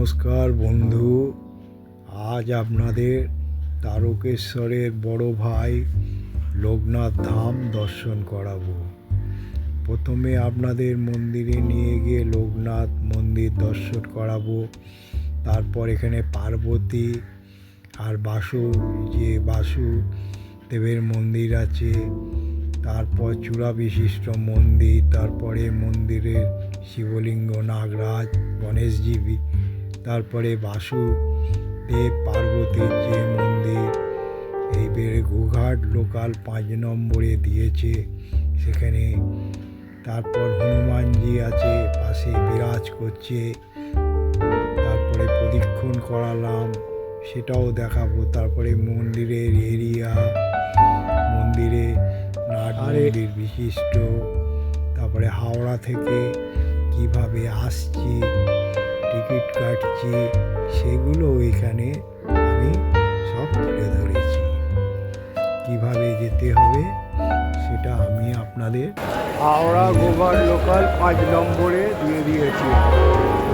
নমস্কার বন্ধু। আজ আপনাদের তারকেশ্বরের বড় ভাই লোকনাথ ধাম দর্শন করাবো। প্রথমে আপনাদের মন্দিরে নিয়ে গিয়ে লোকনাথ মন্দির দর্শন করাবো। তারপর এখানে পার্বতী আর বাসুদেবের মন্দির আছে। তারপর চূড়া বিশিষ্ট মন্দির, তারপরে মন্দিরের শিবলিঙ্গ, নাগরাজ, গণেশজি, তারপরে বাসুদেব পার্বতীর যে মন্দির এইবারে গোঘাট লোকাল 5 নম্বরে দিয়েছে সেখানে। তারপর হনুমানজি আছে পাশে বিরাজ করছে। তারপরে প্রদক্ষিণ করালাম, সেটাও দেখাবো। তারপরে মন্দিরের এরিয়া, মন্দিরে নাট মন্দির বিশিষ্ট, তারপরে হাওড়া থেকে কিভাবে আসছি, টিকিট কাটছি, সেগুলো এখানে আমি সব তুলে ধরেছি। কিভাবে যেতে হবে সেটা আমি আপনাদের হাওড়া গোঘাট লোকাল 5 নম্বরে দিয়ে দিয়েছি।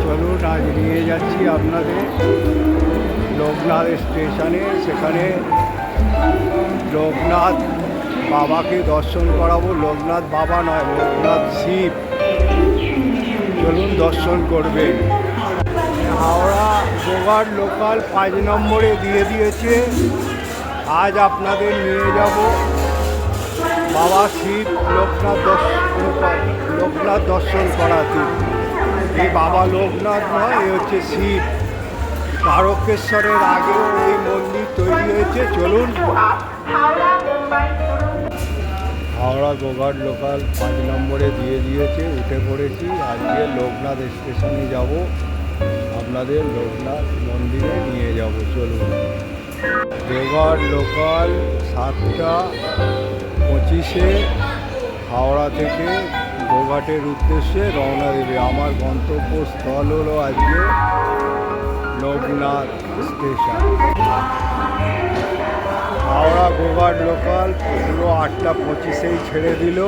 চলুন আজ নিয়ে যাচ্ছি আপনাদের লোকনাথ স্টেশনে। সেখানে লোকনাথ বাবাকে দর্শন করাবো। লোকনাথ বাবা নয়, লোকনাথ শিব। চলুন দর্শন করবেন। হাওড়া গোঘাট লোকাল 5 নম্বরে দিয়ে দিয়েছে। আজ আপনাদের নিয়ে যাব বাবা শিব লোকনাথ দর্শন করাতে। এই বাবা লোকনাথ নয়, এ হচ্ছে শিব। তারকেশ্বরের আগেও এই মন্দির তৈরি হয়েছে। চলুন। হাওড়া গোঘাট লোকাল 5 নম্বরে দিয়ে দিয়েছে, উঠে পড়েছি। আজকে লোকনাথ স্টেশনে যাব, আপনাদের লোকনাথ মন্দিরে নিয়ে যাব। চলুন। গোঘাট লোকাল 7:25-এ হাওড়া থেকে গোঘাটের উদ্দেশ্যে রওনা দেবে। আমার গন্তব্যস্থল হলো আজকে লোকনাথ স্টেশন। হাওড়া গোঘাট লোকাল পুরো 8:25-এই ছেড়ে দিল,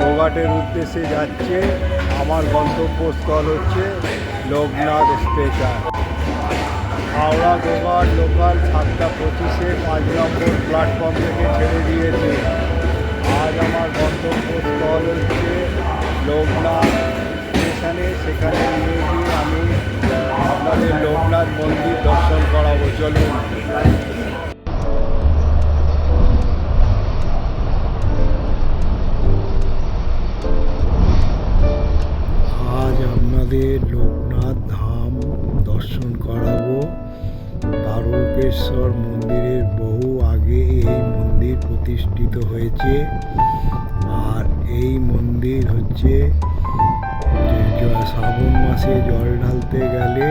গোঘাটের উদ্দেশ্যে যাচ্ছে। আমার গন্তব্যস্থল হচ্ছে লোকনাথ স্টেশন। হাওড়া গোঘাট লোকাল 7:25-এ 5 নম্বর প্ল্যাটফর্ম থেকে ছেড়ে দিয়েছে। আজ আমার গন্তব্যস্থল হচ্ছে লোকনাথ স্টেশনে। সেখানে নিয়ে গিয়ে আমি আপনাদের লোকনাথ মন্দির দর্শন করাবো। চলুন। আজ আপনাদের লোকনাথ ধাম দর্শন করাবো। তারকেশ্বর মন্দিরের বহু আগে এই মন্দির প্রতিষ্ঠিত হয়েছে। আর এই মন্দির হচ্ছে শ্রাবণ মাসে জল ঢালতে গেলে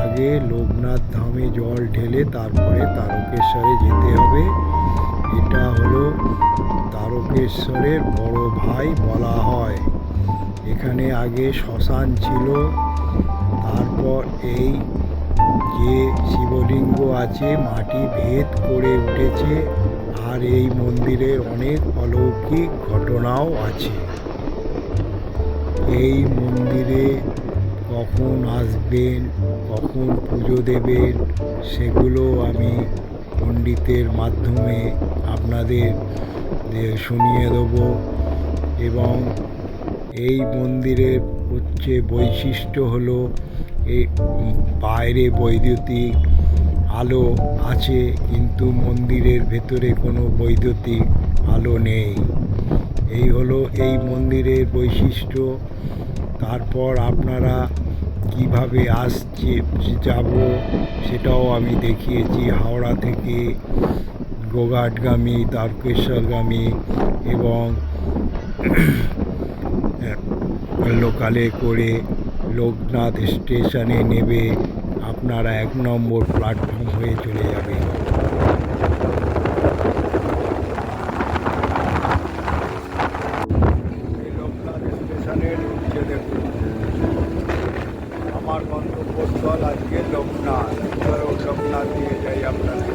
আগে লোকনাথ ধামে জল ঢেলে তারপরে তারকেশ্বরে যেতে হবে। এটা হলো তারকেশ্বরের বড় ভাই বলা হয়। এখানে আগে শ্মশান ছিল। তারপর এই যে শিবলিঙ্গ আছে মাটি ভেদ করে উঠেছে। আর এই মন্দিরের অনেক অলৌকিক ঘটনাও আছে। এই মন্দিরে কখন আসবেন, কখন পুজো দেবেন, সেগুলো আমি পণ্ডিতের মাধ্যমে আপনাদের শুনিয়ে দেব। এবং এই মন্দিরের হচ্ছে বৈশিষ্ট্য হলো বাইরে বৈদ্যুতিক আলো আছে, কিন্তু মন্দিরের ভেতরে কোনো বৈদ্যুতিক আলো নেই। এই হলো এই মন্দিরের বৈশিষ্ট্য। তারপর আপনারা কিভাবে যাব সেটাও আমি দেখিয়েছি। হাওড়া থেকে গোঘাটগামী, তারকেশ্বরগামী এবং লোকালে করে লোকনাথ স্টেশনে নেবে আপনারা 1 নম্বর প্ল্যাটফর্ম হয়ে চলে যাবে। লোকনাথ স্টেশনের নিচে দেখুন আমার গন্তব্যস্থল আজকে লোকনাথ। লোকনাথ দিয়ে যাই আপনাদের।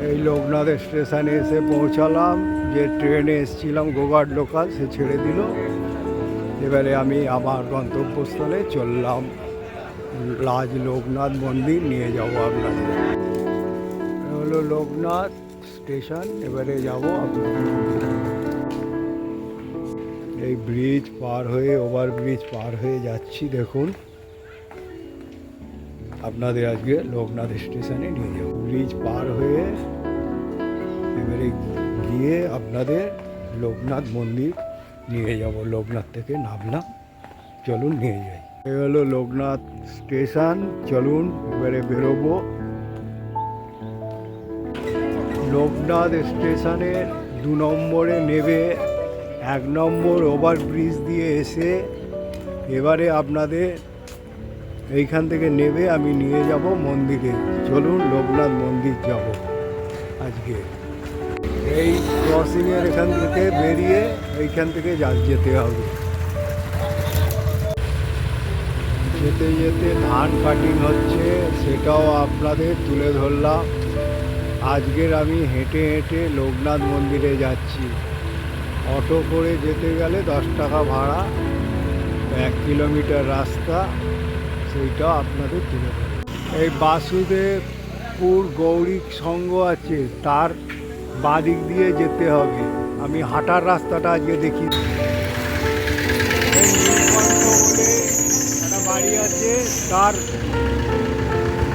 এই লোকনাথ স্টেশনে এসে পৌঁছালাম। যে ট্রেনে এসেছিলাম গোঘাট লোকাল, সে ছেড়ে দিল। এবারে আমি আমার গন্তব্যস্থলে চললাম, রাজ লোকনাথ মন্দির নিয়ে যাব আপনাদের। হলো লোকনাথ স্টেশন, এবারে যাব আপনাদের। এই ব্রিজ পার হয়ে, ওভার ব্রিজ পার হয়ে যাচ্ছি। দেখুন, আপনাদের আজকে লোকনাথ স্টেশনে নিয়ে যাব। ব্রিজ পার হয়ে এবারে গিয়ে আপনাদের লোকনাথ মন্দির নিয়ে যাব। লোকনাথ থেকে নামলাম, চলুন নিয়ে যাই। এই হলো লোকনাথ স্টেশন, চলুন এবারে বেরোবো। লোকনাথ স্টেশনের 2 নম্বরে নেবে 1 নম্বর ওভার ব্রিজ দিয়ে এসে এবারে আপনাদের এইখান থেকে নেবে আমি নিয়ে যাব মন্দিরে। চলুন লোকনাথ মন্দির যাব আজকে। এই ক্রসিংয়ের এখান থেকে বেরিয়ে এইখান থেকে যেতে হবে। যেতে যেতে ধান কাটিং হচ্ছে, সেটাও আপনাদের তুলে ধরলাম। আজকের আমি হেঁটে হেঁটে লোকনাথ মন্দিরে যাচ্ছি। অটো করে যেতে গেলে 10 টাকা ভাড়া, 1 কিলোমিটার রাস্তা, সেইটাও আপনাদের তুলে ধরলাম। এই বাসুদেবপুর গৌরী সংঘ আছে, তার বাদিক দিয়ে যেতে হবে। আমি হাঁটার রাস্তাটা আজকে দেখি। বলে একটা বাড়ি আছে, তার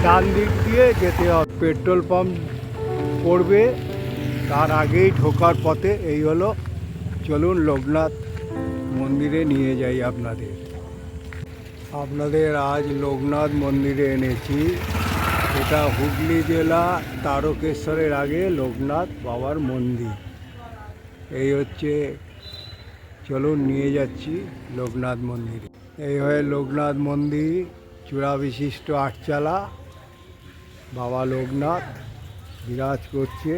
ডান দিক দিয়ে যেতে হবে। পেট্রোল পাম্প পড়বে, তার আগেই ঢোকার পথে। এই হলো, চলুন লোকনাথ মন্দিরে নিয়ে যাই আপনাদের। আজ লোকনাথ মন্দিরে এনেছি। এটা হুগলি জেলা তারকেশ্বরের আগে লোকনাথ বাবার মন্দির। এই হচ্ছে, চলুন নিয়ে যাচ্ছি লোকনাথ মন্দিরে। এই হয় লোকনাথ মন্দির, চূড়া বিশিষ্ট 8 চালা বাবা লোকনাথ বিরাজ করছে।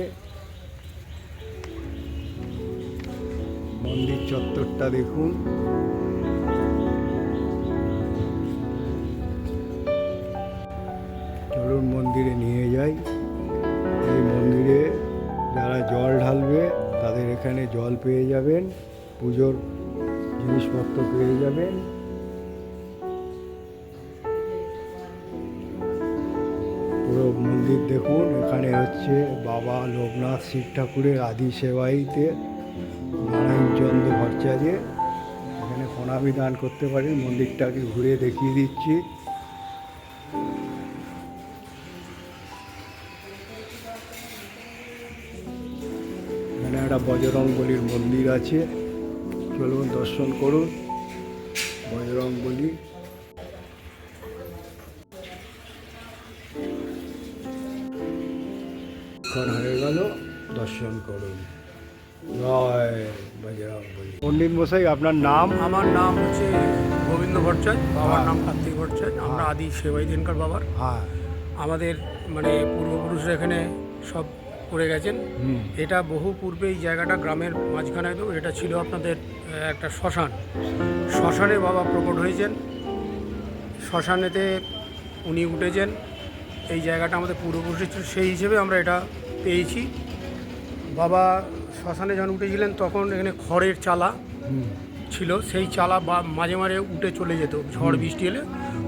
মন্দির চত্বরটা দেখুন। চলুন মন্দিরে নিয়ে যাই। এই মন্দিরে যারা জল ঢালবে তাদের এখানে জল পেয়ে যাবেন, পুজোর জিনিসপত্র পেয়ে যাবেন। পুরো মন্দির দেখুন। এখানে হচ্ছে বাবা লোকনাথ শিব ঠাকুরের আদি সেবাইতে নারায়ণচন্দ্র ভট্টাচার্য। এখানে প্রণামী দান করতে পারেন। মন্দিরটাকে ঘুরে দেখিয়ে দিচ্ছি। এখানে একটা বজরংবলীর মন্দির আছে, চলুন দর্শন করুন বজরংবলী। হয়ে গেল, দর্শন করুন। জয় বজরংবলী। পণ্ডিত মশাই, আপনার নাম? আমার নাম হচ্ছে গোবিন্দ ভট্টাচার্য, বাবার নাম কার্তিক ভট্টাচার্য। আমরা আদি সেবাই দিনকার বাবার। হ্যাঁ, আমাদের মানে পূর্বপুরুষরা এখানে সব করে গেছেন। এটা বহু পূর্বে এই জায়গাটা গ্রামের মাঝখানে, তো এটা ছিল আপনাদের একটা শ্মশান। শ্মশানে বাবা প্রকট হয়েছেন, শ্মশানেতে উনি উঠেছেন। এই জায়গাটা আমাদের পূর্বপুরুষের ছিল, সেই হিসেবে আমরা এটা পেয়েছি। বাবা শ্মশানে যখন উঠেছিলেন তখন এখানে খড়ের চালা ছিল, সেই চালা বা মাঝে মাঝে উঠে চলে যেত, ঝড় বৃষ্টি এলে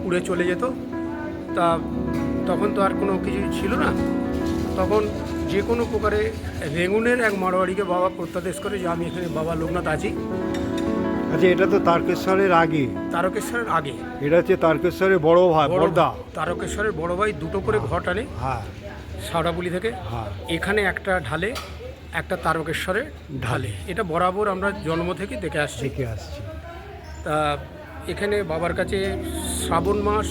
উড়ে চলে যেত। তা তখন তো আর কোনো কিছু ছিল না, তখন যে কোনো প্রকারে রেঙ্গুনের এক মারোয়াড়িকে বাবা প্রত্যাদেশ করে যে আমি এখানে বাবা লোকনাথ আছি। আচ্ছা, এটা তো তারকেশ্বরের আগে? তারকেশ্বরের আগে। এটা হচ্ছে তারকেশ্বরের বড় ভাই, বড়দা। তারকেশ্বরের বড় ভাই দুটো করে ঘট আনে। হ্যাঁ, সাউড়াপুলি থেকে। হ্যাঁ, এখানে একটা ঢালে, একটা তারকেশ্বরে ঢালে। এটা বরাবর আমরা জন্ম থেকে দেখে আসছি। তা এখানে বাবার কাছে শ্রাবণ মাস,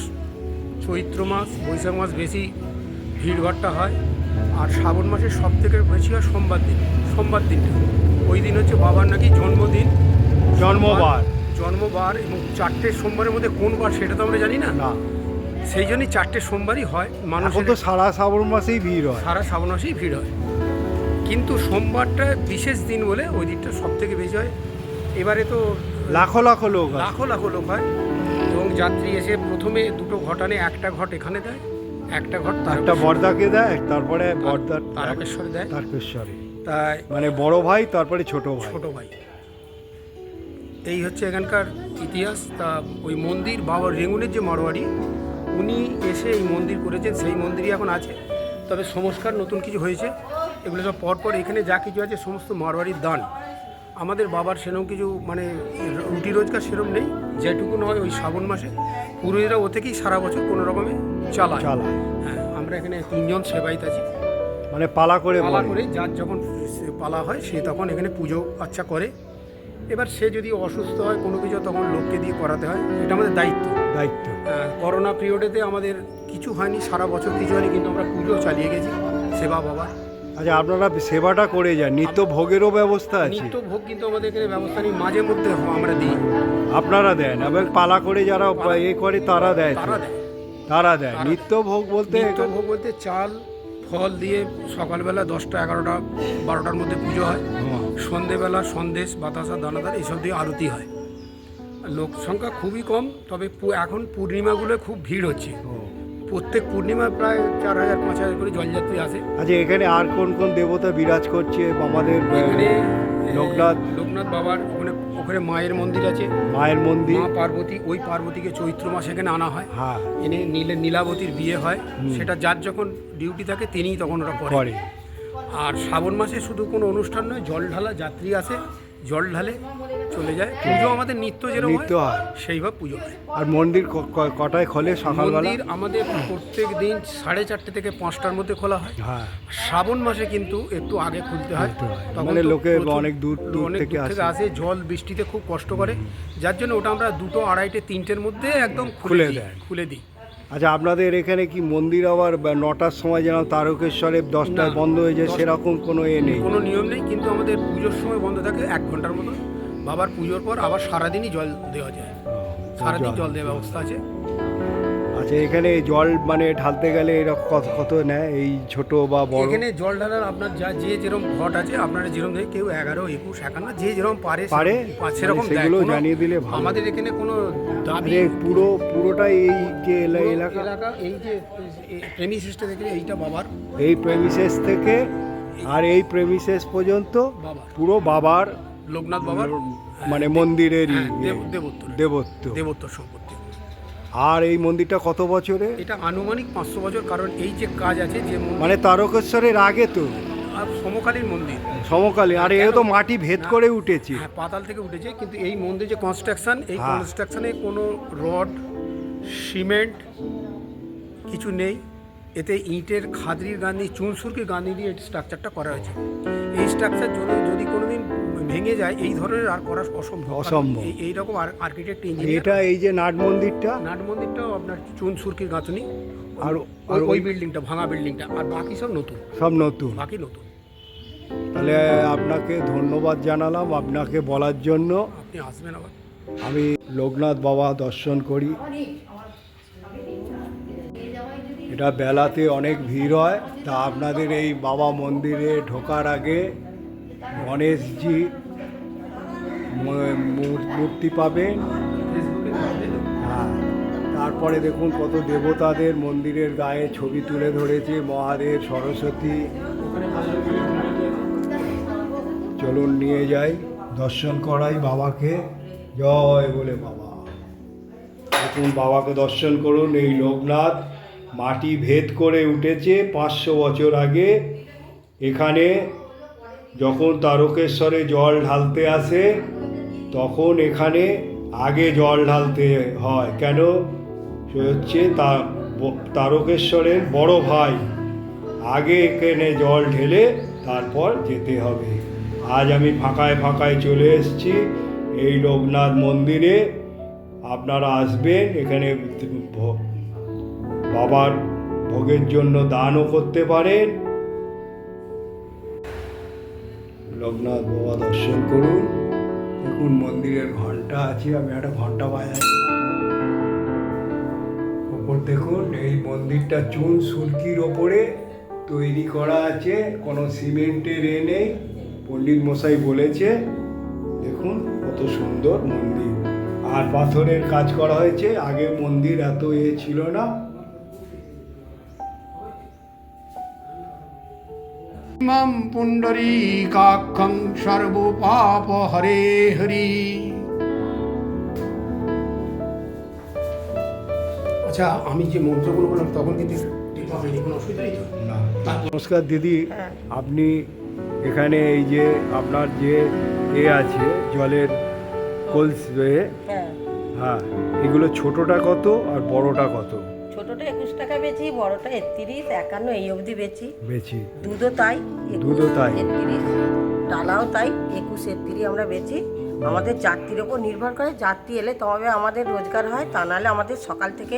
চৈত্র মাস, বৈশাখ মাস বেশি ভিড়ভাট্টা হয়। আর শ্রাবণ মাসের সব থেকে বেশি হয় সোমবার দিনটা। ওই দিন হচ্ছে বাবার নাকি জন্মদিন, জন্মবার। এবং 4টে সোমবারের মধ্যে কোন বার সেটা তো আমরা জানি না। সেই জন্যই 4টে সোমবারই হয়। মানুষ তো সারা শ্রাবণ মাসেই ভিড় হয়, সারা শ্রাবণ মাসেই ভিড় হয়, কিন্তু সোমবারটা বিশেষ দিন বলে ওই দিনটা সব থেকে বেশি হয়। এবারে তো লাখো লাখো লোক হয়। এবং যাত্রী এসে প্রথমে দুটো ঘট আনে, একটা ঘট এখানে দেয়, একটা ঘট একটা বর্দাকে দেয়, তারপরে বর্দার তারকেশ্বরে দেয়। তারকেশ্বরে তাই মানে বড় ভাই, তারপরে ছোট ভাই। এই হচ্ছে এখানকার ইতিহাস। তা ওই মন্দির বাবা রেঙ্গুনের যে মারোয়ারি, উনি এসে এই মন্দির করেছেন, সেই মন্দিরই এখন আছে। তবে সংস্কার নতুন কিছু হয়েছে, এগুলো সব পরপর এখানে যা কিছু আছে সমস্ত মারোয়ারির দান। আমাদের বাবার সেরকম কিছু মানে রুটি রোজগার সেরকম নেই, যেটুকু নয় ওই শ্রাবণ মাসে পুরোহিতরা ও থেকেই সারা বছর কোনো রকমে চালায়। হ্যাঁ, আমরা এখানে 3 জন সেবায়িত আছি। মানে পালা করে যার যখন পালা হয় সে তখন এখানে পুজো আচ্ছা করে। এবার সে যদি অসুস্থ হয় কোনো কিছু, তখন লোককে দিয়ে করাতে হয়, এটা আমাদের দায়িত্ব। করোনা পিরিয়ডেতে আমাদের কিছু হয়নি, সারা বছর কিছু হয়নি, কিন্তু আমরা পুজো চালিয়ে গেছি সেবা বাবা। আচ্ছা, আপনারা সেবাটা করে যান, নিত্য ভোগেরও ব্যবস্থা আছে? নিত্য ভোগ কিন্তু আমাদের এখানে ব্যবস্থা নেই, মাঝে মধ্যে আমরা দিই। আপনারা দেন? এবং পালা করে যারা এ করে তারা দেয়? তারা দেয়। নিত্য ভোগ বলতে চাল ফল দিয়ে সকালবেলা 10টা 11টা 12টার মধ্যে পুজো হয়। সন্ধেবেলা সন্দেশ বাতাসা দানাদার এইসব দিয়ে আরতি হয়। লোক সংখ্যা খুবই কম, তবে এখন পূর্ণিমাগুলো খুব ভিড় হচ্ছে। প্রত্যেক পূর্ণিমায় প্রায় 4000-5000 করে জলযাত্রী আসে। আচ্ছা, এখানে আর কোন কোন দেবতা বিরাজ করছে? আমাদের এখানে লোকনাথ বাবার ওখানে মায়ের মন্দির আছে, মায়ের মন্দির, মা পার্বতী। ওই পার্বতীকে চৈত্র মাসে এখানে আনা হয়, হ্যাঁ, এনে নীলাবতীর বিয়ে হয়। সেটা যার যখন ডিউটি থাকে তিনিই তখন ওরা করে। আর শ্রাবণ মাসে শুধু কোনো অনুষ্ঠান নয়, জল ঢালা যাত্রী আসে, জল ঢালে চলে যায়। পুজো আমাদের নিত্য যেরকম হয় সেইভাবে পুজো হয়। আর মন্দির কটায় খোলে? সকালবেলা মন্দির আমাদের প্রত্যেক দিন 4:30 থেকে 5টার মধ্যে খোলা হয়। হ্যাঁ, শ্রাবণ মাসে কিন্তু একটু আগে খুলতে হয়, মানে লোকে অনেক দূর থেকে আসে, জল বৃষ্টিতে খুব কষ্ট করে, যার জন্য ওটা আমরা 2টো 2:30 3টের মধ্যে একদম খুলে দিই। আচ্ছা, আপনাদের এখানে কি মন্দির আবার 9টার সময় যেন তারকেশ্বরে 10টায় বন্ধ হয়ে যায়, সেরকম কোনো নেই? কোনো নিয়ম নেই, কিন্তু আমাদের পুজোর সময় বন্ধ থাকে 1 ঘন্টার মতো। বাবার পুজোর পর আবার সারাদিনই জল দেওয়া যায়, সারাদিন জল দেওয়ার ব্যবস্থা আছে। আচ্ছা, এখানে জল মানে ঢালতে গেলে এরকম কত নেয়, এই ছোট বা বড়? এখানে জল ঢালার আপনার যে যেরকম ঘট আছে, আপনারা যেরকম দেয়, কেউ 11, 21, 51 যে যেরকম পারে সেরকম সেগুলো জানিয়ে দিলে ভালো। আমাদের এখানে কোনো দাবি পুরোটা এই যে এলাকা, এই যে প্রেমিসিসটা থেকে এইটা বাবার, এই প্রেমিসেস থেকে আর এই প্রেমিসেস পর্যন্ত পুরো বাবার, লোকনাথ বাবার মানে মন্দিরেরই দেবত্ব সম্পত্তি। আর এই মন্দিরটা কত বছরে? এটা আনুমানিক 500 বছর, কারণ এই যে কাজ আছে যে মানে তারকেশ্বরের আগে তো, আর সমকালীন মন্দির, সমকালীন। আর এও তো মাটি ভেদ করে উঠেছে, হ্যাঁ, পাতাল থেকে উঠেছে। কিন্তু এই মন্দির যে কনস্ট্রাকশন, এই কনস্ট্রাকশনে কোনো রড সিমেন্ট কিছু নেই, এতে ইটের খাদরির গান্ধি চুনসুরকির গান্ধি দিয়ে এই স্ট্রাকচারটা করা হয়েছে। এই স্ট্রাকচার যদি কোনোদিন ভেঙে যায়, এই ধরনের আর করা অসম্ভব। এইরকম আর্কিটেক্ট ইঞ্জিনিয়ার। এটা এই যে নাট মন্দিরটাও আপনার চুনসুরকির গাঁথনি, আর ওই বিল্ডিংটা ভাঙা বিল্ডিংটা, আর বাকি সব নতুন, বাকি নতুন। তাহলে আপনাকে ধন্যবাদ জানালাম আপনাকে বলার জন্য। আপনি আসবেন আবার। আমি লোকনাথ বাবা দর্শন করি, এটা বেলাতে অনেক ভিড় হয়। তা আপনাদের এই বাবা মন্দিরে ঢোকার আগে গণেশজি মূর্তি পাবেন, হ্যাঁ। তারপরে দেখুন কত দেবতাদের মন্দিরের গায়ে ছবি তুলে ধরেছে, মহাদেব, সরস্বতী। চলুন নিয়ে যাই, দর্শন করাই বাবাকে, জয় বলে বাবা। দেখুন বাবাকে দর্শন করুন। এই লোকনাথ মাটি ভেদ করে উঠেছে 500 বছর আগে। এখানে যখন তারকেশ্বরে জল ঢালতে আসে, তখন এখানে আগে জল ঢালতে হয়। কেন? সে হচ্ছে তারকেশ্বরের বড় ভাই, আগে এখানে জল ঢেলে তারপর যেতে হবে। আজ আমি ফাঁকায় চলে এসেছি এই লোকনাথ মন্দিরে। আপনারা আসবেন, এখানে বাবার ভোগের জন্য দানও করতে পারেন। লোকনাথ বাবা দর্শন করুন। দেখুন মন্দিরের ঘন্টা আছে, আমি একটা ঘন্টা বাজাই। ওপর দেখুন, এই মন্দিরটা চুন সুরকির ওপরে তৈরি করা আছে, কোনো সিমেন্টের নেই, পণ্ডিত মশাই বলেছে। দেখুন কত সুন্দর মন্দির, আর পাথরের কাজ করা হয়েছে। আগে মন্দির এত ছিল না। মাম পুণ্ডরীকাক্ষং সর্বপাপ হরে হরি আচ্ছা, আমি যে মন্ত্রগুলো বললাম তখন কিন্তু টের পাবেনি, কোনো অসুবিধা নেই তো? না। নমস্কার দিদি, হ্যাঁ। আপনি এখানে এই যে আপনার যে আছে জলের কলসে, হ্যাঁ, হ্যাঁ, এগুলো ছোটটা কত আর বড়টা কত? ছোটটা 21 টাকা বেচি, বড়টা 31, 51 এই অবধি বেচি। বেচি। দুধও তাই, 21, দুধও তাই। 31, ডালাও তাই 21, 31 আমরা বেচি। আমাদের যাত্রীর ওপর নির্ভর করে, যাত্রী এলে তবে আমাদের রোজগার হয়, তা নাহলে আমাদের সকাল থেকে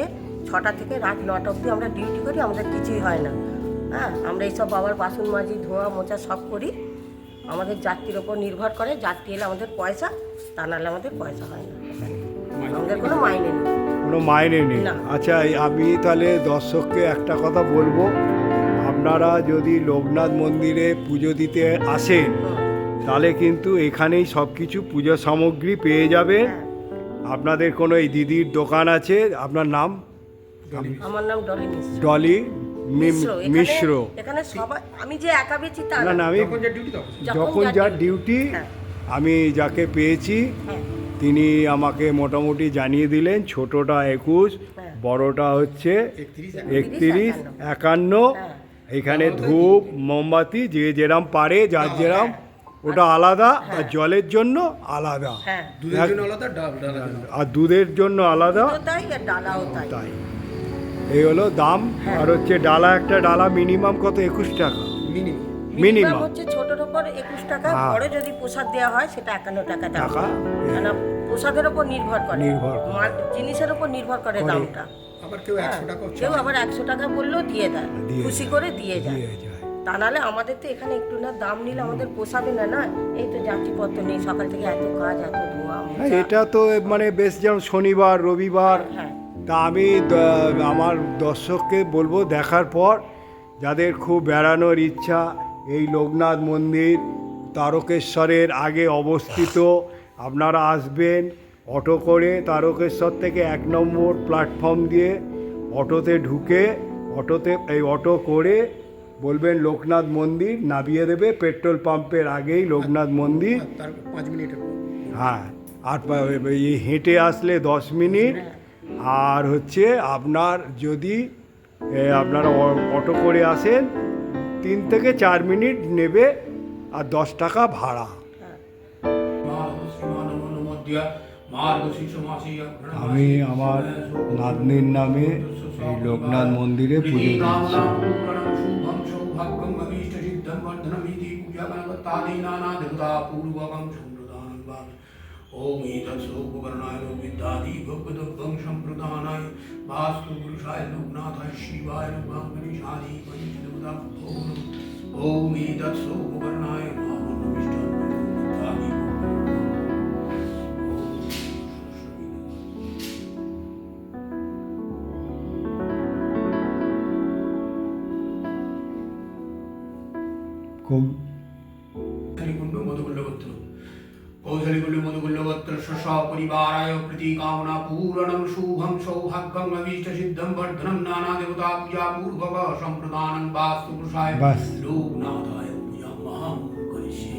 6টা থেকে রাত 9টা অবধি আমরা ডিউটি করি, আমাদের কিছুই হয় না। হ্যাঁ, আমরা এইসব বাবার বাসন মাজি, ধোয়া মোছা সব করি। আমাদের যাত্রীর ওপর নির্ভর করে, যাত্রী এলে আমাদের পয়সা, তা নাহলে আমাদের পয়সা হয় না, আমাদের কোনো মাইনে নেই। কোনো মাইনে নেই? না। আচ্ছা, আমি তাহলে দর্শককে একটা কথা বলবো, আপনারা যদি লোকনাথ মন্দিরে পুজো দিতে আসেন তাহলে কিন্তু এখানেই সব কিছু পুজো সামগ্রী পেয়ে যাবেন। হ্যাঁ, আপনাদের কোনো এই দিদির দোকান আছে, আপনার নাম? আমার নাম ডলি মিশ্র। ডলি মিশ্র। মিশ্র। এখানে সবাই, আমি যে একা বেচি তা না না। না, আমি যখন যে ডিউটি তখন যখন যার ডিউটি, হ্যাঁ। আমি যাকে পেয়েছি হ্যাঁ, তিনি আমাকে মোটামুটি জানিয়ে দিলেন, ছোটটা 21, হ্যাঁ। বড়টা হচ্ছে 31, 31, 51। হ্যাঁ। এখানে ধূপ মোমবাতি যে যেরাম পারে, যার যেরাম, ওটা আলাদা, আর জলের জন্য আলাদা, হ্যাঁ, দুধের জন্য আলাদা, ডালা আর দুধের জন্য আলাদা। দুধও তাই আর ডালাও তাই। তাই এই হলো দাম। হ্যাঁ। আর হচ্ছে ডালা, একটা ডালা মিনিমাম কত? 21 টাকা মিনিমাম। মিনিমাম হচ্ছে ছোটর উপর 21 টাকা, হ্যাঁ। বড় যদি প্রসাদ দেওয়া হয় সেটা 51 টাকা দাম। টাকা। কেন প্রসাদের উপর নির্ভর করে, নির্ভর করে। জিনিসের উপর নির্ভর করে করে। দামটা। আবার কেউ হ্যাঁ, 100 টাকা কেউ আবার 100 টাকা বললেও দিয়ে দেয়, দিয়ে খুশি দেয়। করে দিয়ে যায়। দিয়ে যায়। তা নাহলে আমাদের তো এখানে একটু না দাম নিলে আমাদের পোষাবে না। না, এই তো যাত্রীপত্র নেই, সকাল থেকে এত কাজ, এত ধোয়া হ্যাঁ, মোছা। এটা তো মানে বেশ, যেমন শনিবার রবিবার, হ্যাঁ, তা আমি আমার দর্শককে বলবো দেখার পর, যাদের খুব বেড়ানোর ইচ্ছা, এই লোকনাথ মন্দির তারকেশ্বরের আগে অবস্থিত, আপনারা আসবেন অটো করে, তারকেশ্বর থেকে 1 নম্বর প্ল্যাটফর্ম দিয়ে অটোতে ঢুকে, অটো করে বলবেন লোকনাথ মন্দির, নামিয়ে দেবে পেট্রোল পাম্পের আগেই লোকনাথ মন্দির। তার 5 মিনিটের পর। হ্যাঁ, আর এই হেঁটে আসলে 10 মিনিট। আর হচ্ছে আপনার যদি আপনারা অটো করে আসেন 3 থেকে 4 মিনিট নেবে, আর 10 টাকা ভাড়া। আমি আমার নাতনির নামে এই লোকনাথ মন্দিরে পুজো দিচ্ছি। ओम ईतत्सोपकरणाय विद्यादि भगवदभं संप्रदानाय वास्तु पुरुषाय लोकनाथाय शिवाय लोकां गणेशादि पंचदेवता भोग। ओम ईतत्सोपकरणाय महामनोविष्टादि খুব हरिकुंड मधुकुल्लवत्र कौशलिकुल्ल मधुकुल्लवत्र शशा परिवाराय प्रतीकामना पूरणं शुभं सौभाग्यं अभीष्ट सिद्धं वर्धनं नाना देवता पूजा पूर्वक संप्रदानं वास्तु पुरुषाय बस। लोकनाथाय पूजामहं करिष्ये।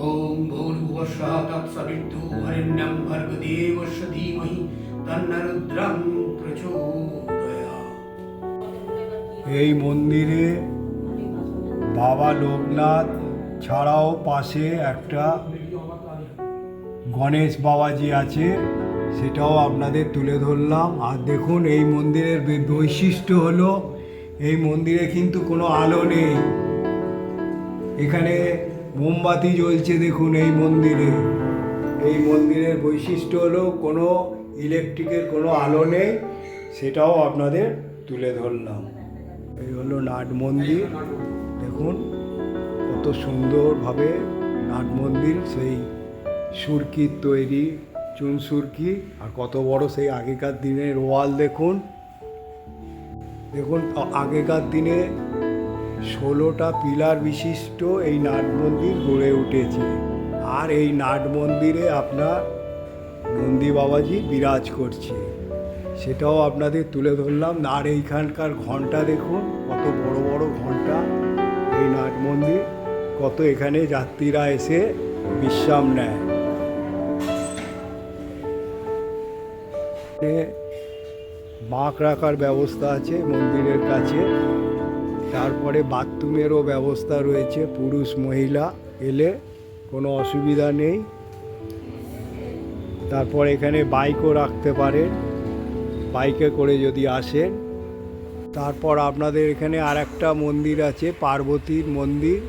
ओम भूर्भुवस्सुः तत्सवितुर्वरेण्यं भर्गदेवस्य धीमहि तन्नो रुद्रं प्रचोदयात्। এই মন্দিরে বাবা লোকনাথ ছাড়াও পাশে একটা গণেশ বাবাজি আছে, সেটাও আপনাদের তুলে ধরলাম। আর দেখুন এই মন্দিরের বৈশিষ্ট্য হলো, এই মন্দিরে কিন্তু কোনো আলো নেই, এখানে মোমবাতি জ্বলছে। দেখুন এই মন্দিরের বৈশিষ্ট্য হলো কোনো ইলেকট্রিকের কোনো আলো নেই, সেটাও আপনাদের তুলে ধরলাম। এই হলো নাট মন্দির, দেখুন কত সুন্দরভাবে নাট মন্দির, সেই সুরকির তৈরি, চুন সুরকি, আর কত বড় সেই আগেকার দিনের ওয়াল। দেখুন আগেকার দিনে 16টা পিলার বিশিষ্ট এই নাট মন্দির গড়ে উঠেছে। আর এই নাট মন্দিরে আপনার নন্দী বাবাজি বিরাজ করছে, সেটাও আপনাদের তুলে ধরলাম। আর এইখানকার ঘন্টা দেখুন, কত বড় বড় ঘন্টা। এই নাট মন্দির, কত এখানে যাত্রীরা এসে বিশ্রাম নেয়। বাঁক রাখার ব্যবস্থা আছে মন্দিরের কাছে। তারপরে বাথরুমেরও ব্যবস্থা রয়েছে, পুরুষ মহিলা এলে কোনো অসুবিধা নেই। তারপর এখানে বাইকও রাখতে পারেন, বাইকে করে যদি আসেন। তারপর আপনাদের এখানে আর একটা মন্দির আছে, পার্বতীর মন্দির,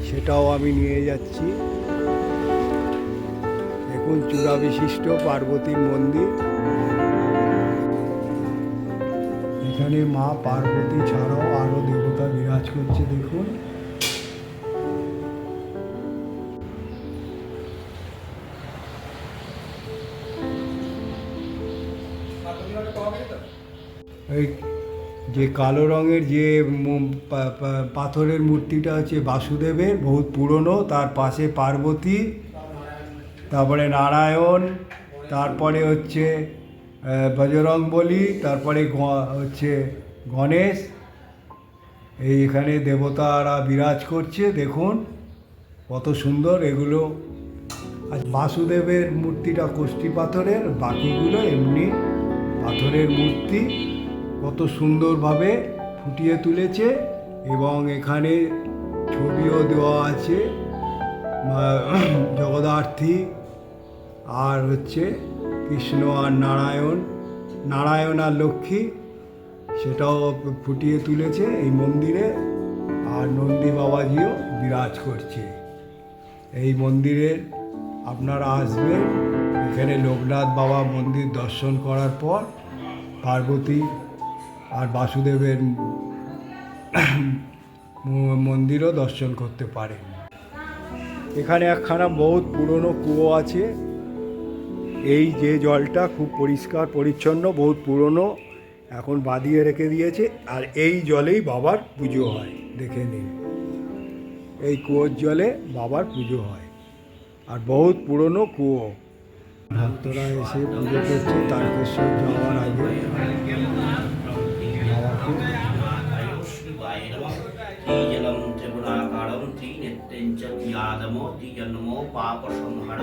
সেটাও আমি নিয়ে যাচ্ছি। দেখুন চূড়া বিশিষ্ট পার্বতীর মন্দির। এখানে মা পার্বতী ছাড়াও আরও দেবতা বিরাজ করছে, দেখুন। এই যে কালো রঙের যে পাথরের মূর্তিটা আছে বাসুদেবের, বহুত পুরনো, তার পাশে পার্বতী, তারপরে নারায়ণ, তারপরে হচ্ছে বজরংবলী, তারপরে হচ্ছে গণেশ। এইখানে দেবতারা বিরাজ করছে, দেখুন কত সুন্দর এগুলো। আর বাসুদেবের মূর্তিটা কষ্টি পাথরের, বাকিগুলো এমনি পাথরের মূর্তি। কত সুন্দরভাবে ফুটিয়ে তুলেছে এবং এখানে ছবিও দেওয়া আছে, জগদ্ধাত্রী আর হচ্ছে কৃষ্ণ আর নারায়ণ আর লক্ষ্মী, সেটাও ফুটিয়ে তুলেছে এই মন্দিরে। আর নন্দী বাবাজিও বিরাজ করছে এই মন্দিরে। আপনারা আসবেন, এখানে লোকনাথ বাবা মন্দির দর্শন করার পর পার্বতী আর বাসুদেবের মন্দিরও দর্শন করতে পারেন। এখানে একখানা বহুত পুরনো কুয়ো আছে। এই যে জলটা খুব পরিষ্কার পরিচ্ছন্ন, বহুত পুরনো, এখন বাঁধিয়ে রেখে দিয়েছে। আর এই জলেই বাবার পুজো হয়, দেখে নিন। এই কুয়োর জলে বাবার পুজো হয়, আর বহুত পুরনো কুয়ো। ভক্তরা এসে পুজো করছে তারকেশ্বর যাওয়ার আগে। ত্রিজলম ত্রিগুণাকারম ত্রিনেত্রেঞ্চ ত্রিয়াদমো ত্রিজন্মো পাপ সংহার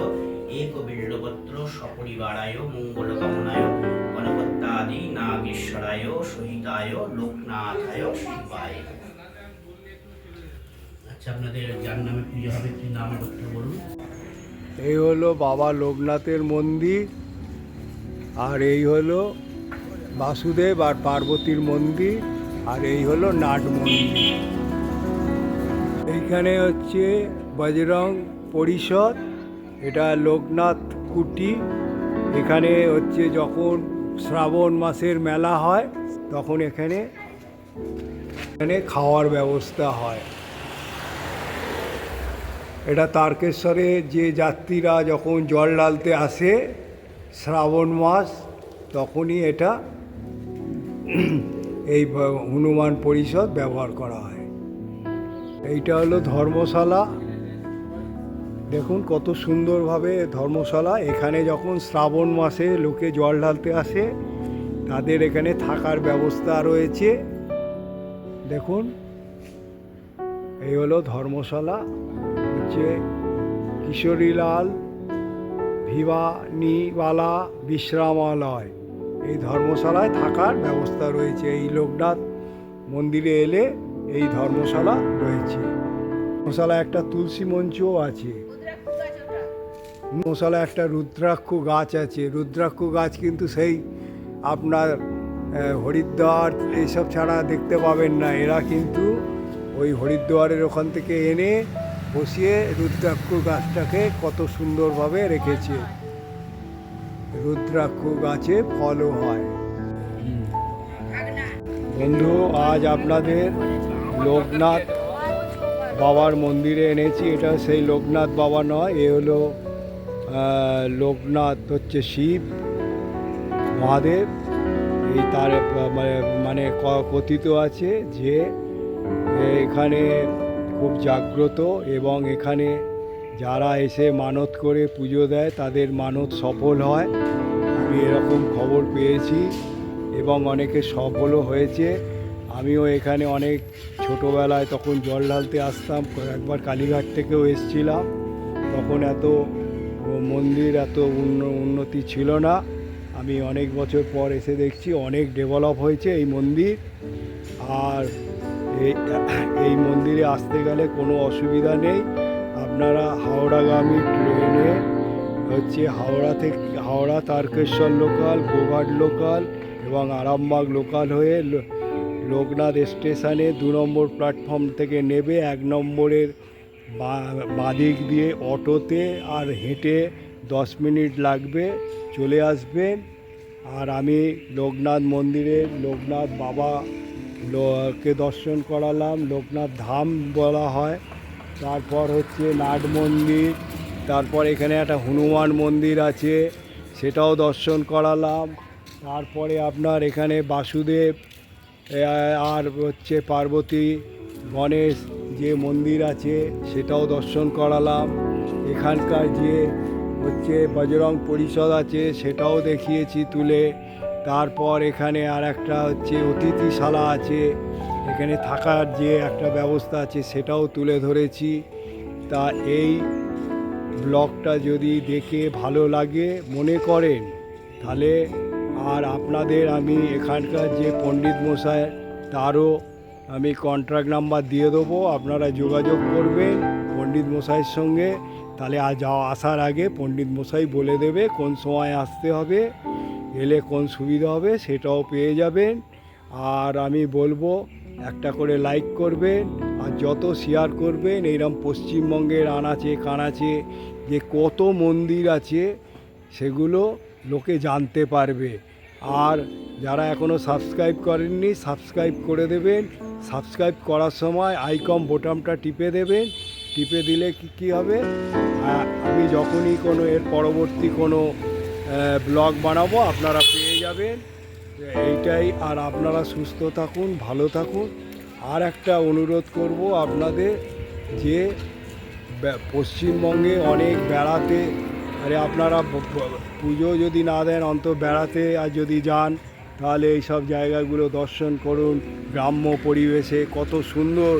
এক বিল্লপত্র সপরিবারায় মঙ্গল কামনায় গণপত্যাদি নাগেশ্বরায় সহিতায় লোকনাথায় শিবায়। আচ্ছা, আপনাদের যার নামে পুজো হবে কি নাম করতে বলুন? এই হলো বাবা লোকনাথের মন্দির, আর এই হলো বাসুদেব আর পার্বতীর মন্দির, আর এই হলো নাট মন্দির। এইখানে হচ্ছে বজরং পরিষদ, এটা লোকনাথ কুটি। এখানে হচ্ছে যখন শ্রাবণ মাসের মেলা হয় তখন এখানে খাওয়ার ব্যবস্থা হয়। এটা তারকেশ্বরে যে যাত্রীরা যখন জল ঢালতে আসে শ্রাবণ মাস, তখনই এটা এই হনুমান পরিষদ ব্যবহার করা হয়। এইটা হলো ধর্মশালা, দেখুন কত সুন্দরভাবে ধর্মশালা। এখানে যখন শ্রাবণ মাসে লোকে জল ঢালতে আসে তাদের এখানে থাকার ব্যবস্থা রয়েছে, দেখুন। এই হলো ধর্মশালা, হচ্ছে কিশোরীলাল ভিবানীওয়ালা বিশ্রামালয়। এই ধর্মশালায় থাকার ব্যবস্থা রয়েছে। এই লোকনাথ মন্দিরে এলে এই ধর্মশালা রয়েছে। ধর্মশালায় একটা তুলসী মঞ্চও আছে। ধর্মশালায় একটা রুদ্রাক্ষ গাছ আছে। রুদ্রাক্ষ গাছ কিন্তু সেই আপনার হরিদ্বার এইসব ছাড়া দেখতে পাবেন না। এরা কিন্তু ওই হরিদ্বারের ওখান থেকে এনে বসিয়ে রুদ্রাক্ষ গাছটাকে কত সুন্দরভাবে রেখেছে। রুদ্রাক্ষ গাছে ফলও হয়। বন্ধু, আজ আপনাদের লোকনাথ বাবার মন্দিরে এনেছি। এটা সেই লোকনাথ বাবা নয়, এ হলো লোকনাথ হচ্ছে শিব মহাদেব। এই তার মানে কথিত আছে যে এখানে খুব জাগ্রত, এবং এখানে যারা এসে মানত করে পুজো দেয় তাদের মানত সফল হয়। আমি এরকম খবর পেয়েছি এবং অনেকে সফলও হয়েছে। আমিও এখানে অনেক ছোটোবেলায় তখন জল ঢালতে আসতাম, একবার কালীঘাট থেকেও এসেছিলাম। তখন এত মন্দির এত উন্নতি ছিল না। আমি আমি অনেক বছর পর এসে দেখছি অনেক ডেভেলপ হয়েছে এই মন্দির। আর এই মন্দিরে আসতে গেলে কোনো অসুবিধা নেই। আপনারা হাওড়াগামী ট্রেনে হচ্ছে হাওড়া তারকেশ্বর লোকাল, গোঘাট লোকাল এবং আরামবাগ লোকাল হয়ে লোকনাথ স্টেশনে 2 নম্বর প্ল্যাটফর্ম থেকে নেবে। 1 নম্বরের বাঁদিক দিয়ে অটোতে আর হেঁটে 10 মিনিট লাগবে, চলে আসবেন। আর আমি লোকনাথ মন্দিরে লোকনাথ বাবা কে দর্শন করালাম, লোকনাথ ধাম বলা হয়। তারপর হচ্ছে নাট মন্দির, তারপর এখানে একটা হনুমান মন্দির আছে, সেটাও দর্শন করালাম। তারপরে আপনার এখানে বাসুদেব আর হচ্ছে পার্বতী গণেশ যে মন্দির আছে সেটাও দর্শন করালাম। এখানকার যে হচ্ছে বজরং পরিষদ আছে সেটাও দেখিয়েছি তুলে। তারপর এখানে আর একটা হচ্ছে অতিথিশালা আছে, এখানে থাকার যে একটা ব্যবস্থা আছে সেটাও তুলে ধরেছি। তা এই ব্লগটা যদি দেখে ভালো লাগে মনে করেন তাহলে আর আপনাদের আমি এখানকার যে পণ্ডিত মশাই তারও আমি কন্ট্যাক্ট নাম্বার দিয়ে দেবো, আপনারা যোগাযোগ করবেন পণ্ডিত মশাইয়ের সঙ্গে। তাহলে আসার আগে পণ্ডিত মশাই বলে দেবে কোন সময় আসতে হবে, এলে কোন সুবিধা হবে সেটাও পেয়ে যাবেন। আর আমি বলবো একটা করে লাইক করবেন আর যত শেয়ার করবেন। এইরকম পশ্চিমবঙ্গের আনাচে কানাচে যে কত মন্দির আছে সেগুলো লোকে জানতে পারবে। আর যারা এখনও সাবস্ক্রাইব করেননি সাবস্ক্রাইব করে দেবেন। সাবস্ক্রাইব করার সময় আইকন বোতামটা টিপে দেবেন। টিপে দিলে কী হবে, আমি যখনই কোনো এর পরবর্তী কোনো ব্লগ বানাবো আপনারা পেয়ে যাবেন। এইটাই। আর আপনারা সুস্থ থাকুন, ভালো থাকুন। আর একটা অনুরোধ করব আপনাদের যে পশ্চিমবঙ্গে অনেক বেড়াতে, আপনারা পুজো যদি না দেন অন্তত বেড়াতে আর যদি যান তাহলে এই সব জায়গাগুলো দর্শন করুন। গ্রাম্য পরিবেশে কত সুন্দর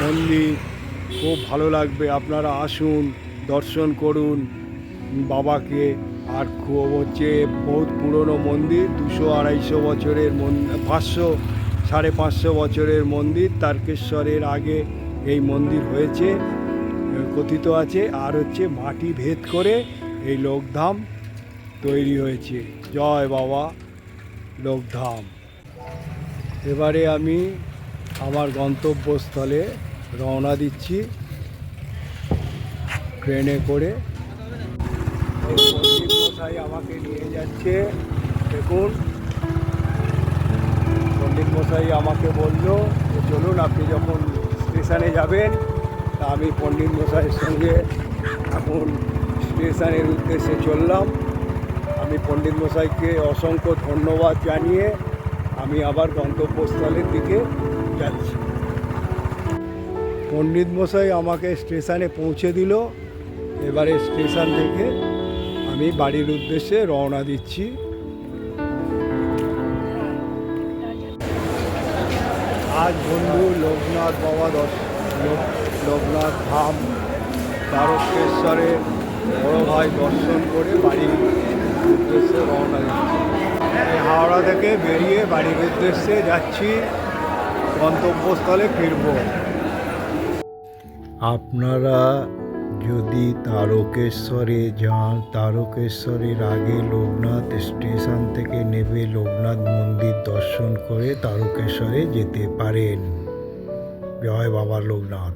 মন্দির, খুব ভালো লাগবে। আপনারা আসুন, দর্শন করুন বাবাকে। আর খুব হচ্ছে বহুত পুরনো মন্দির, 200-250 বছরের 500 550 বছরের মন্দির। তারকেশ্বরের আগে এই মন্দির হয়েছে কথিত আছে। আর হচ্ছে মাটি ভেদ করে এই লোকধাম তৈরি হয়েছে। জয় বাবা লোকধাম। এবারে আমি আমার গন্তব্যস্থলে রওনা দিচ্ছি ট্রেনে করে। পণ্ডিত মশাই আমাকে নিয়ে যাচ্ছে। দেখুন পণ্ডিত মশাই আমাকে বলল যে চলুন, আপনি যখন স্টেশনে যাবেন। তা আমি পণ্ডিত মশাইয়ের সঙ্গে এখন স্টেশনের উদ্দেশ্যে চললাম। আমি পণ্ডিত মশাইকে অসংখ্য ধন্যবাদ জানিয়ে আমি আবার গন্তব্যস্থলের দিকে যাচ্ছি। পণ্ডিত মশাই আমাকে স্টেশনে পৌঁছে দিল। এবারে স্টেশন থেকে আমি বাড়ির উদ্দেশ্যে রওনা দিচ্ছি। আজ বন্ধু লোকনাথ বাবা লোকনাথ ধাম তারকেশ্বরে বড় ভাই দর্শন করে বাড়ির উদ্দেশ্যে রওনা দিচ্ছি। হাওড়া থেকে বেরিয়ে বাড়ির উদ্দেশ্যে যাচ্ছি, গন্তব্যস্থলে ফিরব। আপনারা যদি তারকেশ্বরে যান, তারকেশ্বরের আগে লোকনাথ স্টেশন থেকে নেবে লোকনাথ মন্দির দর্শন করে তারকেশ্বরে যেতে পারেন। জয় বাবা লোকনাথ।